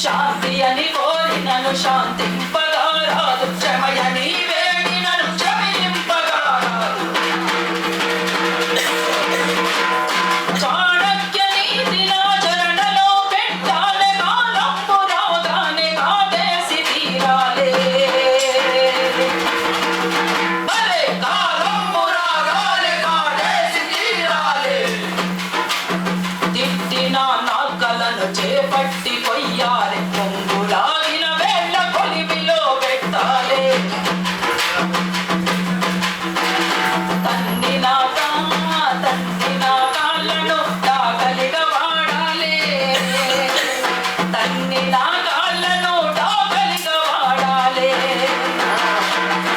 శాంతి అని కోరి నన్ను శాంతింపగా రాదు, క్షమయని వేడి నన్ను క్షమింపగా రాదు. చాణక్య నీతి నా చరణలో పెట్టాలే, కాలంపు రాగానే కాదేసి తీరాలే. భలే కాలంపు రాగానే కాదేసి తీరాలే. తిట్టిన నాకలను చేపట్టి కొయ్యాలి, పొంగులాగిన వేళ్ళ కొలిమిలో పెట్టాలి. తన్నిన కాళ్ళను డాకలిగా వాడాలి, తన్నిన కాళ్ళను డాకలిగా వాడాలి.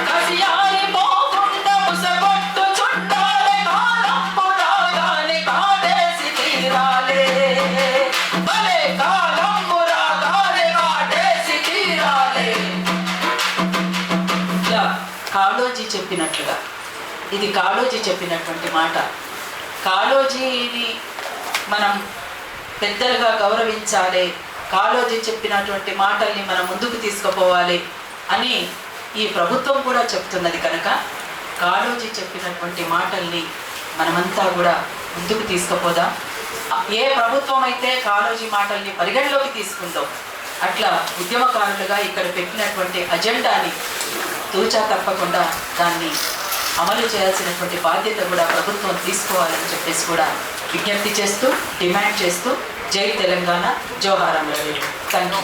కసియాలి పోకుండా ముసగొట్టు చుట్టాలి, కాలంపు రాగానే కాదేసి తీరాలి. భలే కాలంపు రాగానే కాదేసి తీరాలి. ఇలా కాళోజీ చెప్పినట్లుగా, ఇది కాళోజీ చెప్పినటువంటి మాట. కాళోజీని మనం పెద్దలుగా గౌరవించాలి, కాళోజీ చెప్పినటువంటి మాటల్ని మనం ముందుకు తీసుకుపోవాలి అని ఈ ప్రభుత్వం కూడా చెప్తున్నది. కనుక కాళోజీ చెప్పినటువంటి మాటల్ని మనమంతా కూడా ముందుకు తీసుకుపోదాం. ఏ ప్రభుత్వం అయితే కాళోజీ మాటల్ని పరిగణలోకి తీసుకుందో, అట్లా ఉద్యమకారులుగా ఇక్కడ పెట్టినటువంటి అజెండాని తూచా తప్పకుండా దాన్ని అమలు చేయాల్సినటువంటి బాధ్యత కూడా ప్రభుత్వం తీసుకోవాలని చెప్పేసి కూడా విజ్ఞప్తి చేస్తూ, డిమాండ్ చేస్తూ, జై తెలంగాణ, జోహార్ అమరవీరులు. Thank you.